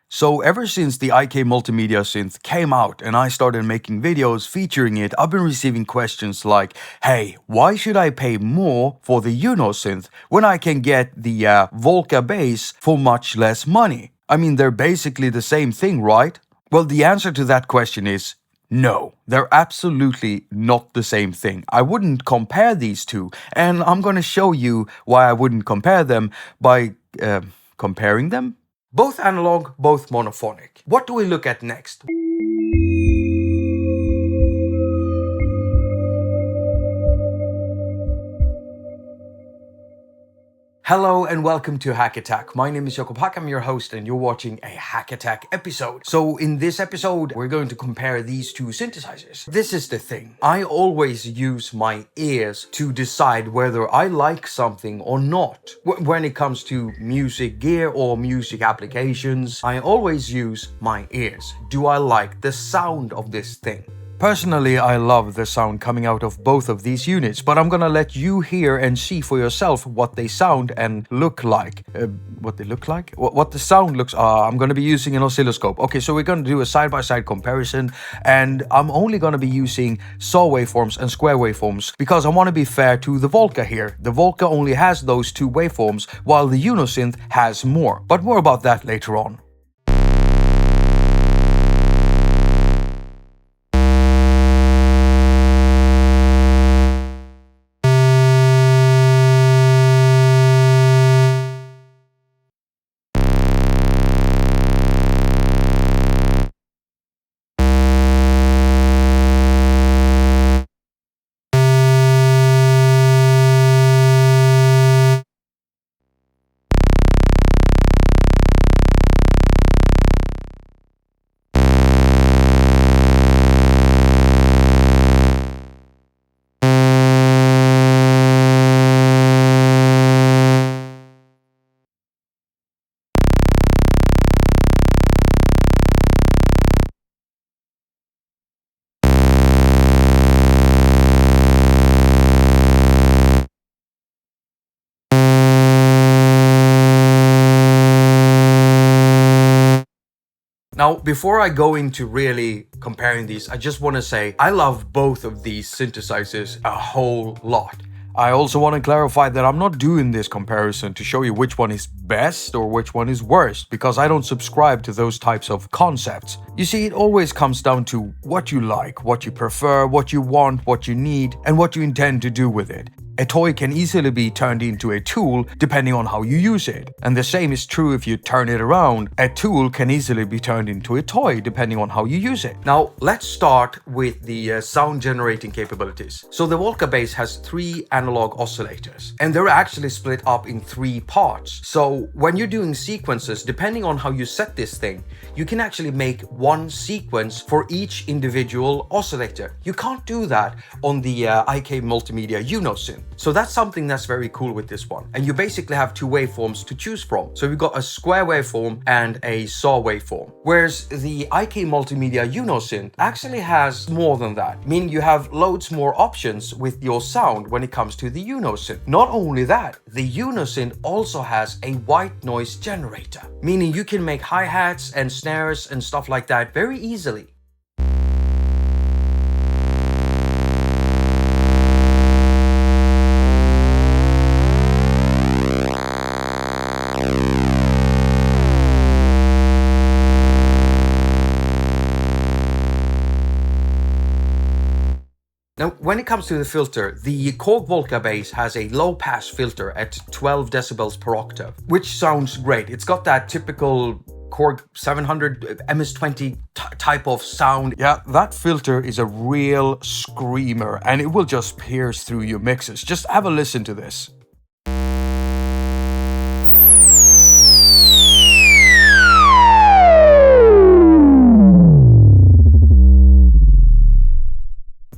So ever since the IK Multimedia Synth came out and I started making videos featuring it, I've been receiving questions like, hey, why should I pay more for the UNO Synth when I can get the Volca Bass for much less money? I mean, they're basically the same thing, right? Well, the answer to that question is no, they're absolutely not the same thing. I wouldn't compare these two, and I'm gonna show you why I wouldn't compare them by comparing them. Both analog, both monophonic. What do we look at next? Hello and welcome to haQ attaQ. My name is Jakob. I'm your host and you're watching a haQ attaQ episode. So in this episode, we're going to compare these two synthesizers. This is the thing. I always use my ears to decide whether I like something or not. When it comes to music gear or music applications, I always use my ears. Do I like the sound of this thing? Personally, I love the sound coming out of both of these units, but I'm gonna let you hear and see for yourself what they sound and look like. What they look like? What the sound looks... I'm gonna be using an oscilloscope. Okay, so we're gonna do a side-by-side comparison, and I'm only gonna be using saw waveforms and square waveforms because I want to be fair to the Volca here. The Volca only has those two waveforms, while the UNO Synth has more. But more about that later on. Now, before I go into really comparing these, I just want to say I love both of these synthesizers a whole lot. I also want to clarify that I'm not doing this comparison to show you which one is best or which one is worst, because I don't subscribe to those types of concepts. You see, it always comes down to what you like, what you prefer, what you want, what you need, and what you intend to do with it. A toy can easily be turned into a tool depending on how you use it. And the same is true if you turn it around. A tool can easily be turned into a toy depending on how you use it. Now, let's start with the sound generating capabilities. So the Volca Bass has 3 analog oscillators, and they're actually split up in 3 parts. So when you're doing sequences, depending on how you set this thing, you can actually make one sequence for each individual oscillator. You can't do that on the IK Multimedia UNO Synth. So that's something that's very cool with this one. And you basically have 2 waveforms to choose from. So we've got a square waveform and a saw waveform. Whereas the IK Multimedia UNO Synth actually has more than that, meaning you have loads more options with your sound when it comes to the UNO Synth. Not only that, the UNO Synth also has a white noise generator, meaning you can make hi-hats and snares and stuff like that very easily. Now, when it comes to the filter, the KORG Volca Bass has a low-pass filter at 12 decibels per octave, which sounds great. It's got that typical KORG 700 MS-20 type of sound. Yeah, that filter is a real screamer, and it will just pierce through your mixes. Just have a listen to this.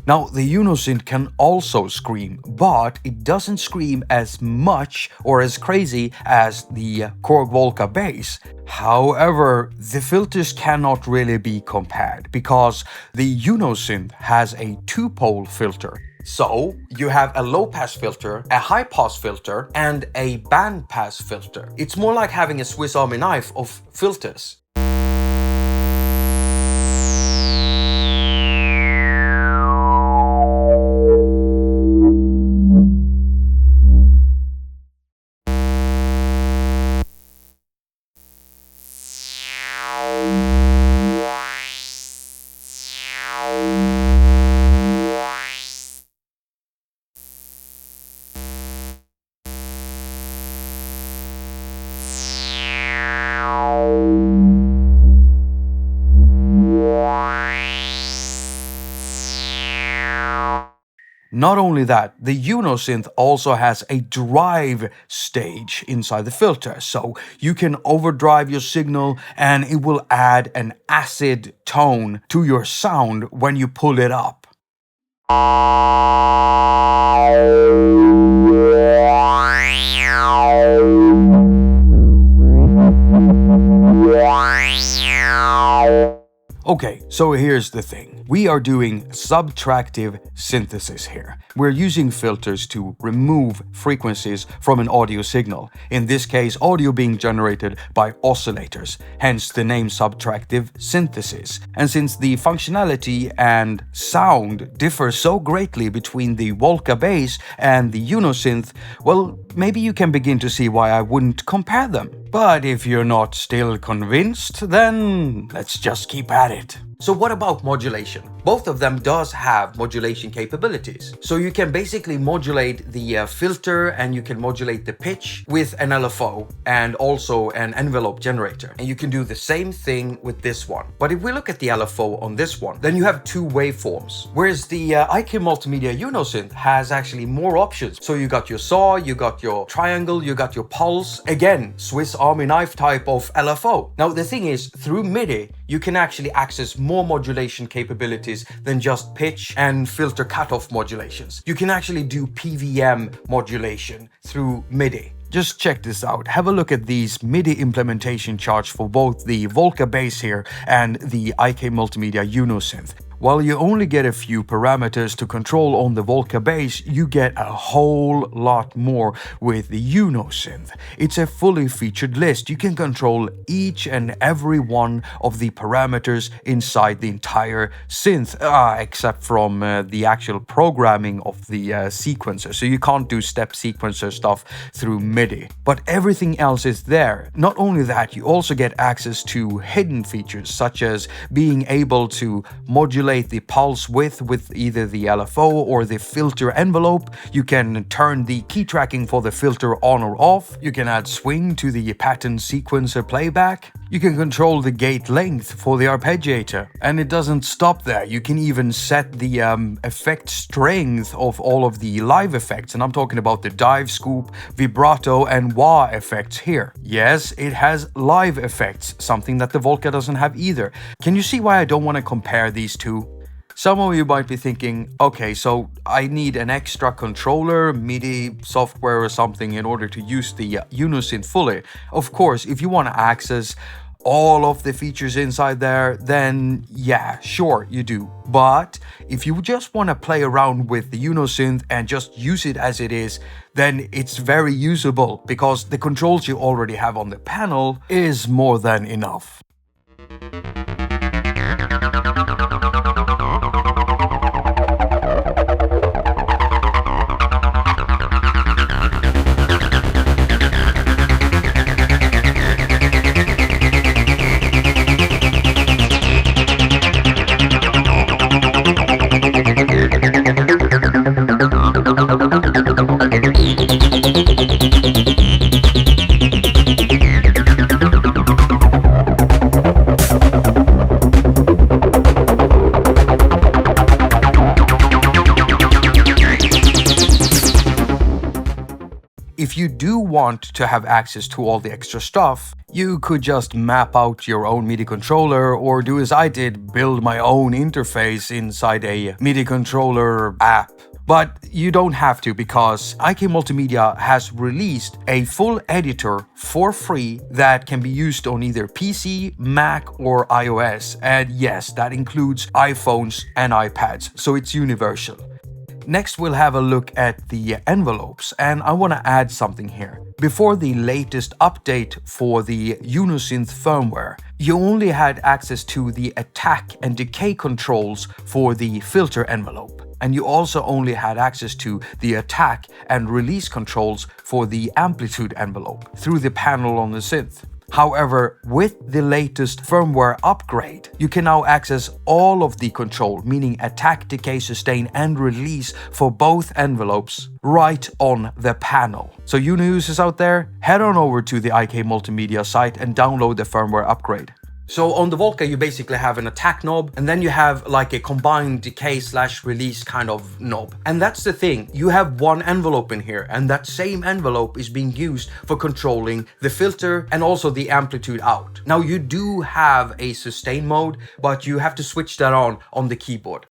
Now, the UNO Synth can also scream, but it doesn't scream as much or as crazy as the KORG Volca Bass. However, the filters cannot really be compared because the UNO Synth has a 2-pole filter. So, you have a low-pass filter, a high-pass filter, and a band-pass filter. It's more like having a Swiss Army knife of filters. Not only that, the UNO Synth also has a drive stage inside the filter, so you can overdrive your signal and it will add an acid tone to your sound when you pull it up. Okay, so here's the thing. We are doing subtractive synthesis here. We're using filters to remove frequencies from an audio signal. In this case, audio being generated by oscillators, hence the name subtractive synthesis. And since the functionality and sound differ so greatly between the Volca Bass and the UNO Synth, well, maybe you can begin to see why I wouldn't compare them. But if you're not still convinced, then let's just keep at it. So what about modulation? Both of them does have modulation capabilities. So you can basically modulate the filter and you can modulate the pitch with an LFO and also an envelope generator. And you can do the same thing with this one. But if we look at the LFO on this one, then you have two waveforms. Whereas the IK Multimedia UNO Synth has actually more options. So you got your saw, you got your triangle, you got your pulse. Again, Swiss Army knife type of LFO. Now the thing is, through MIDI, you can actually access more modulation capabilities than just pitch and filter cutoff modulations. You can actually do PVM modulation through MIDI. Just check this out. Have a look at these MIDI implementation charts for both the Volca Bass here and the IK Multimedia UNO Synth. While you only get a few parameters to control on the Volca Bass, you get a whole lot more with the UNO Synth. It's a fully featured list. You can control each and every one of the parameters inside the entire synth, except from the actual programming of the sequencer. So you can't do step sequencer stuff through MIDI. But everything else is there. Not only that, you also get access to hidden features, such as being able to modulate the pulse width with either the LFO or the filter envelope. You can turn the key tracking for the filter on or off. You can add swing to the pattern sequencer playback. You can control the gate length for the arpeggiator. And it doesn't stop there. You can even set the effect strength of all of the live effects. And I'm talking about the dive, scoop, vibrato, and wah effects here. Yes, it has live effects, something that the Volca doesn't have either. Can you see why I don't want to compare these two? Some of you might be thinking, okay, so I need an extra controller, MIDI software or something in order to use the UNO Synth fully. Of course, if you want to access all of the features inside there, then yeah, sure, you do. But if you just want to play around with the UNO Synth and just use it as it is, then it's very usable because the controls you already have on the panel is more than enough. If you do want to have access to all the extra stuff, you could just map out your own MIDI controller or do as I did, build my own interface inside a MIDI controller app. But you don't have to because IK Multimedia has released a full editor for free that can be used on either PC, Mac, or iOS. And yes, that includes iPhones and iPads, so it's universal. Next, we'll have a look at the envelopes, and I want to add something here. Before the latest update for the UNO Synth firmware, you only had access to the attack and decay controls for the filter envelope. And you also only had access to the attack and release controls for the amplitude envelope through the panel on the synth. However, with the latest firmware upgrade, you can now access all of the control, meaning attack, decay, sustain, and release for both envelopes right on the panel. So UNO users out there, head on over to the IK Multimedia site and download the firmware upgrade. So on the Volca, you basically have an attack knob, and then you have like a combined decay/release kind of knob. And that's the thing, you have one envelope in here, and that same envelope is being used for controlling the filter and also the amplitude out. Now you do have a sustain mode, but you have to switch that on the keyboard.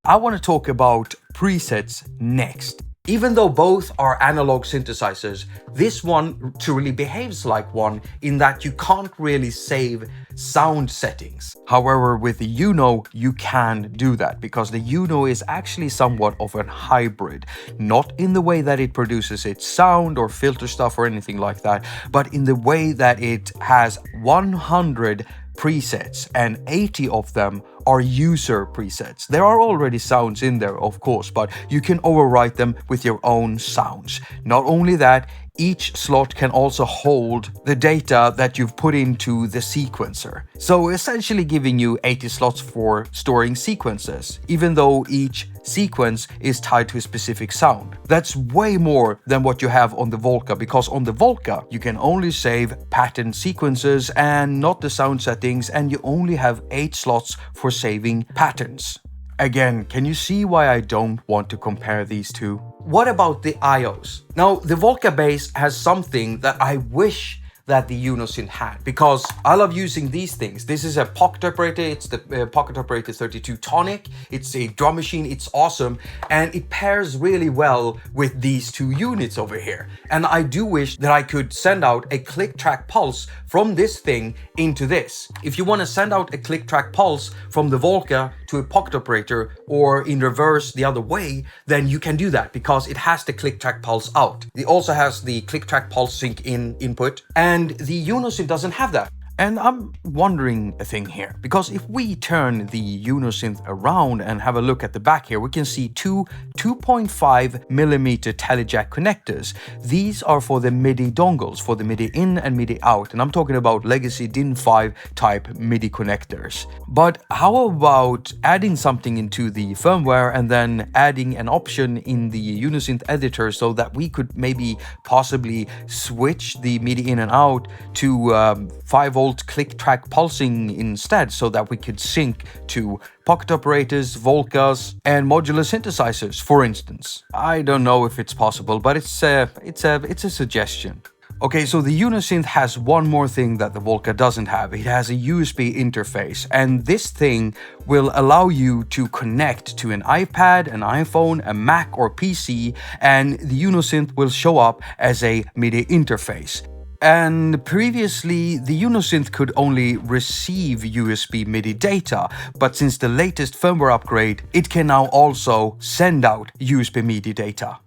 I want to talk about presets next. Even though both are analog synthesizers, this one truly behaves like one in that you can't really save sound settings. However, with the UNO, you can do that because the UNO is actually somewhat of a hybrid. Not in the way that it produces its sound or filter stuff or anything like that, but in the way that it has 100 presets and 80 of them are user presets. There are already sounds in there, of course, but you can overwrite them with your own sounds. Not only that, each slot can also hold the data that you've put into the sequencer. So essentially giving you 80 slots for storing sequences, even though each sequence is tied to a specific sound. That's way more than what you have on the Volca, because on the Volca you can only save pattern sequences and not the sound settings, and you only have 8 slots for saving patterns. Again, can you see why I don't want to compare these two? What about the IOs? Now, the Volca Bass has something that I wish that the UNO Synth had, because I love using these things. This is a pocket operator, it's the pocket operator 32 tonic, it's a drum machine, it's awesome, and it pairs really well with these two units over here. And I do wish that I could send out a click track pulse from this thing into this. If you want to send out a click track pulse from the Volca to a pocket operator or in reverse the other way, then you can do that because it has the click track pulse out. It also has the click track pulse sync in input, and the UNO Synth doesn't have that. And I'm wondering a thing here, because if we turn the UNO Synth around and have a look at the back here, we can see two 2.5mm telejack connectors. These are for the MIDI dongles, for the MIDI in and MIDI out, and I'm talking about legacy DIN 5 type MIDI connectors. But how about adding something into the firmware and then adding an option in the UNO Synth editor so that we could maybe possibly switch the MIDI in and out to 5V click track pulsing instead, so that we could sync to pocket operators, Volcas, and modular synthesizers, for instance. I don't know if it's possible, but it's a suggestion. Okay, so the UNO Synth has one more thing that the Volca doesn't have. It has a USB interface, and this thing will allow you to connect to an iPad, an iPhone, a Mac or PC, and the UNO Synth will show up as a MIDI interface. And previously, the UNO Synth could only receive USB MIDI data, but since the latest firmware upgrade, it can now also send out USB MIDI data.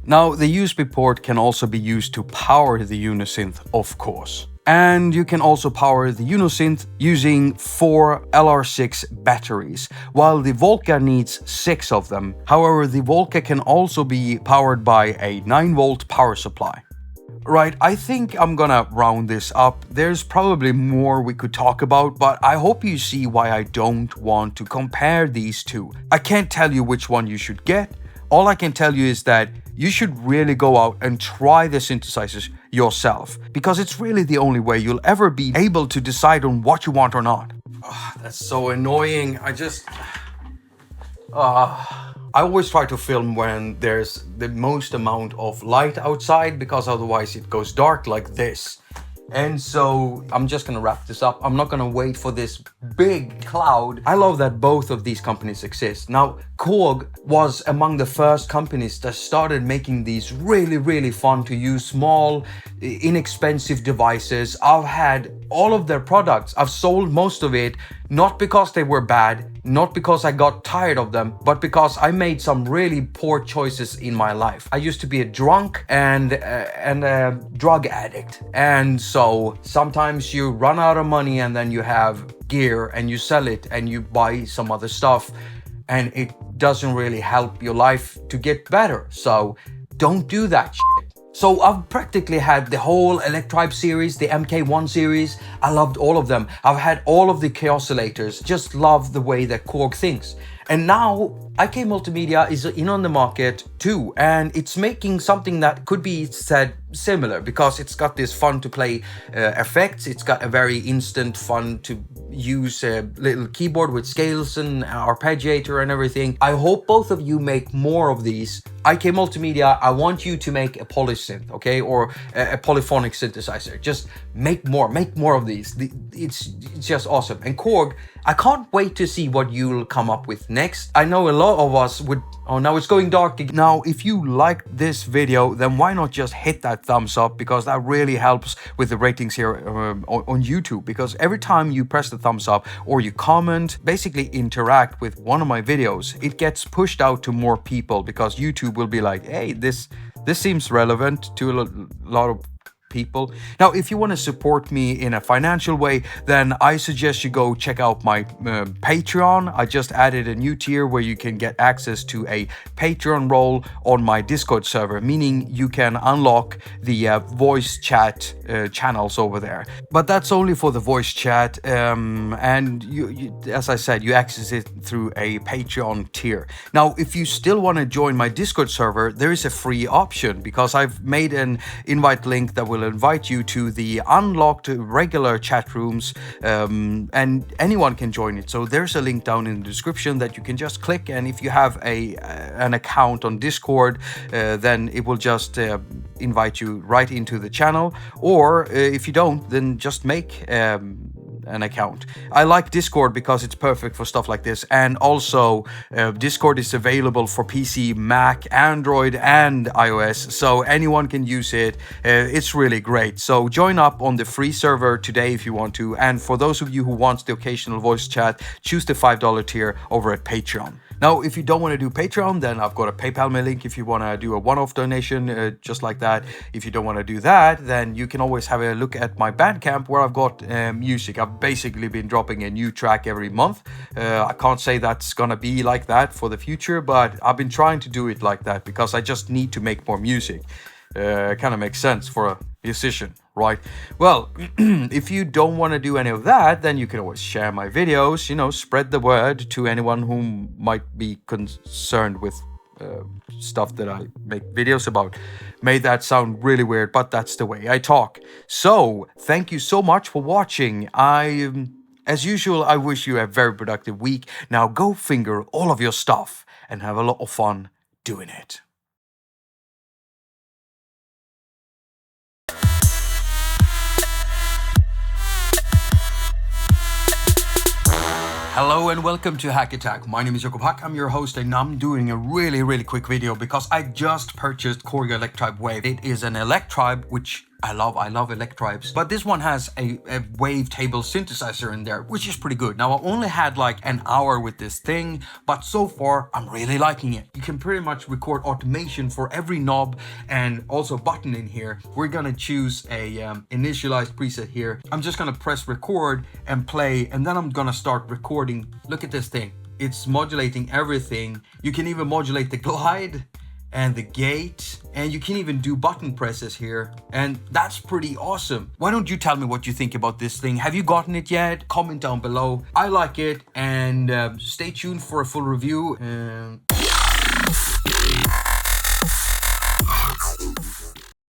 Now, the USB port can also be used to power the UNO Synth, of course. And you can also power the UNO Synth using 4 LR6 batteries, while the Volca needs 6 of them. However, the Volca can also be powered by a 9V power supply. Right, I think I'm gonna round this up. There's probably more we could talk about, but I hope you see why I don't want to compare these two. I can't tell you which one you should get. All I can tell you is that you should really go out and try the synthesizers yourself, because it's really the only way you'll ever be able to decide on what you want or not. Oh, that's so annoying. I always try to film when there's the most amount of light outside, because otherwise it goes dark like this. And so I'm just gonna wrap this up. I'm not gonna wait for this big cloud. I love that both of these companies exist. Now, KORG was among the first companies that started making these really fun to use, small, inexpensive devices. I've had all of their products. I've sold most of it, not because they were bad, not because I got tired of them, but because I made some really poor choices in my life. I used to be a drunk and a drug addict, and so sometimes you run out of money and then you have gear and you sell it and you buy some other stuff, and it doesn't really help your life to get better. So don't do that shit. So I've practically had the whole Electribe series, the MK1 series. I loved all of them. I've had all of the K oscillators. Just love the way that KORG thinks. And now IK Multimedia is in on the market too, and it's making something that could be said similar, because it's got this fun to play effects. It's got a very instant fun to use little keyboard with scales and arpeggiator and everything. I hope both of you make more of these. IK Multimedia, I want you to make a polysynth, okay, or a polyphonic synthesizer. Just make more of these. It's just awesome. And KORG, I can't wait to see what you'll come up with next. I know a lot of us would... Oh, now it's going dark again. Now, if you liked this video, then why not just hit that thumbs up, because that really helps with the ratings here on YouTube. Because every time you press the thumbs up or you comment, basically interact with one of my videos, it gets pushed out to more people, because YouTube will be like, hey, this seems relevant to a lot of people. Now, if you want to support me in a financial way, then I suggest you go check out my Patreon. I just added a new tier where you can get access to a Patreon role on my Discord server, meaning you can unlock the voice chat channels over there. But that's only for the voice chat, and you, as I said, you access it through a Patreon tier. Now, if you still want to join my Discord server, there is a free option, because I've made an invite link that will invite you to the unlocked regular chat rooms, and anyone can join it. So there's a link down in the description that you can just click, and if you have an account on Discord, then it will just invite you right into the channel. Or if you don't, then just make an account. I like Discord because it's perfect for stuff like this, and also Discord is available for PC, Mac, Android and iOS, so anyone can use it. It's really great. So join up on the free server today if you want to, and for those of you who want the occasional voice chat, choose the $5 tier over at Patreon. Now, if you don't want to do Patreon, then I've got a PayPal link if you want to do a one-off donation, just like that. If you don't want to do that, then you can always have a look at my Bandcamp, where I've got music. I've basically been dropping a new track every month. I can't say that's gonna be like that for the future, but I've been trying to do it like that because I just need to make more music. Kind of makes sense for a musician, right? Well, if you don't want to do any of that, then you can always share my videos, you know, spread the word to anyone who might be concerned with stuff that I make videos about. Made that sound really weird, but that's the way I talk. So, thank you so much for watching. As usual, I wish you a very productive week. Now go finger all of your stuff and have a lot of fun doing it. Hello and welcome to haQ attaQ. My name is Jakob. I'm your host, and I'm doing a really quick video because I just purchased KORG Electribe Wave. It is an Electribe, which I love Electribes, but this one has a wavetable synthesizer in there, which is pretty good. Now, I only had like an hour with this thing, but so far I'm really liking it. You can pretty much record automation for every knob and also button in here. We're gonna choose a initialized preset here. I'm just gonna press record and play, and then I'm gonna start recording. Look at this thing. It's modulating everything. You can even modulate the glide and the gate, and you can even do button presses here, and that's pretty awesome. Why don't you tell me what you think about this thing? Have you gotten it yet? Comment down below. I like it, and stay tuned for a full review.